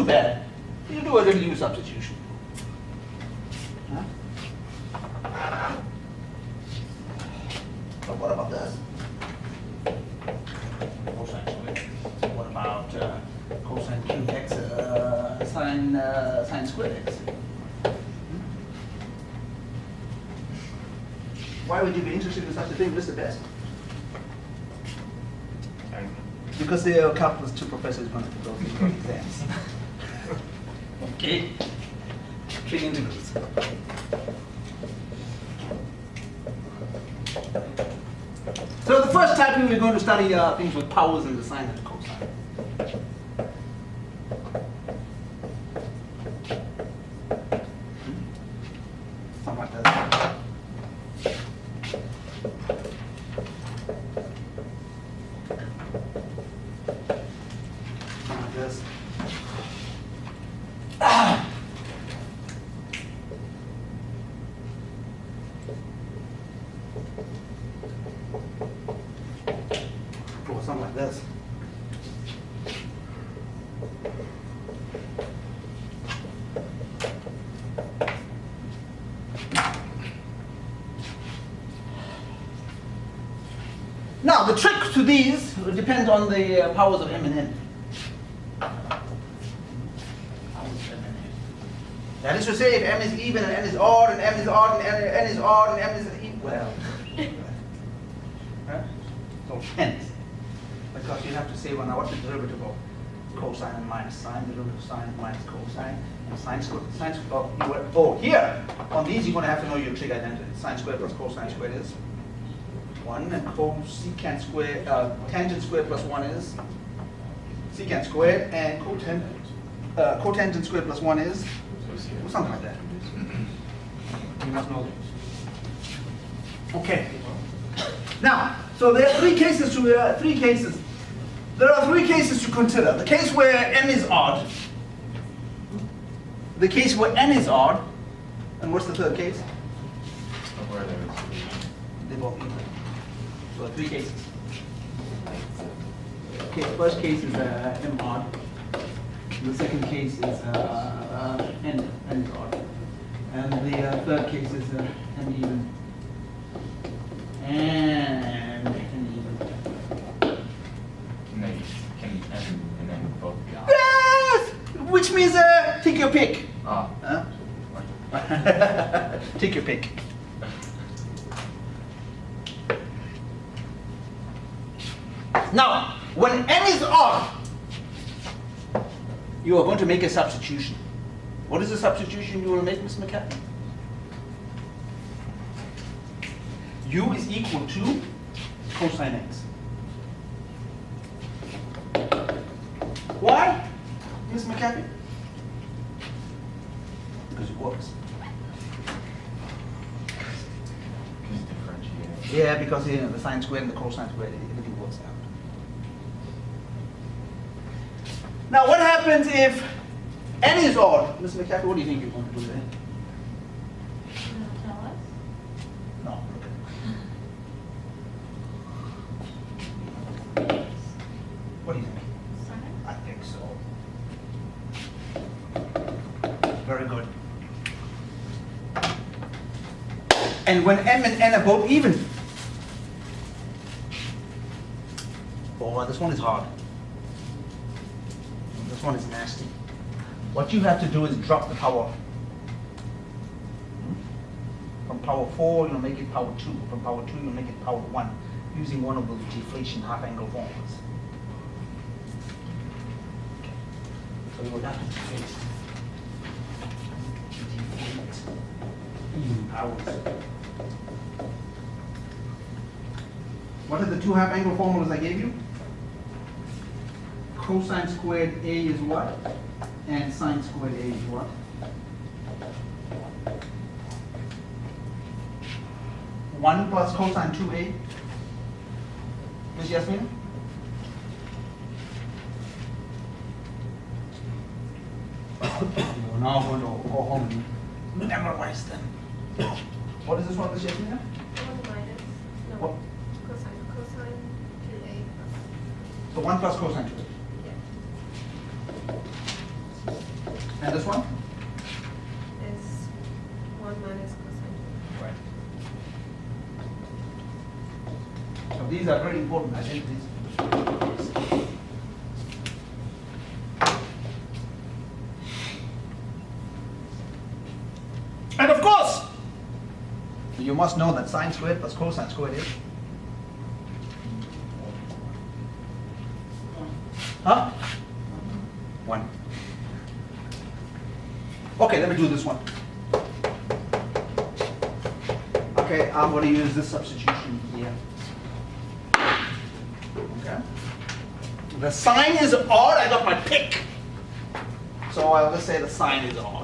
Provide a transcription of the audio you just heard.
too bad. You do a review substitution. Huh? But what about this? Cosine squared. What about cosine cube x sine squared x? Why would you be interested in such a thing, Mr. Best? Because there are calculus 2 professors going to go through your exams. Okay? Trig integrals. So the first type we're going to study things with powers and the sine and the cosine. Something like that. Something like this. Or something like this. Now, the trick to these depends on the powers of M and N. That is to say, if M is even and N is odd, and M is odd, and N is odd, and M is even, well, so hence, because you have to say, well, now what's the derivative of cosine and minus sine, derivative of sine and minus cosine, and sine squared, oh, here, on these you're going to have to know your trig identity. Sine squared plus cosine squared is 1, and cosecant squared, tangent squared plus 1 is secant squared, and cotangent squared plus 1 is something like that. You must know this. Okay. Now, so there are three cases There are three cases to consider. The case where M is odd, the case where N is odd, and what's the third case? They both equal. So three cases. Okay, the first case is M odd. The second case is N is odd. And the third case is N even. And N even. And then both be odd. Yes! Which means take your pick. Oh. Huh? Take your pick. Now, when M is odd, you are going to make a substitution. What is the substitution you will make, Mr. McCaffrey? U is equal to cosine x. Why, Mr. McCaffrey? Because it works. Just differentiate. Yeah, because the sine squared and the cosine squared, everything works out. Now, what happens if N is odd? Mr. McCaffrey, what do you think you're going to do there? Tell us. No. What do you think? Sine. I think so. Very good. And when M and N are both even. Oh, this one is hard. This one is nasty. What you have to do is drop the power. From power 4, you'll make it power 2. From power 2, you'll make it power 1, using one of those deflation half-angle formulas. Okay. So you will have to deflate even powers. What are the two half-angle formulas I gave you? Cosine squared A is what? And sine squared A is what? One plus cosine 2A. Miss Yasmin? You're now going to go home and memorize them. What is this one, Miss Yasmin? 1 minus, no, What? cosine 2a plus, So 1 plus cosine 2A. yeah. And this one? Is 1 minus cosine. Right. So these are very important identities. And of course, you must know that sine squared plus cosine squared is. Huh? 1. Okay, let me do this one. Okay, I'm going to use this substitution here. Okay. The sine is odd, I got my pick. So let's say the sine is odd.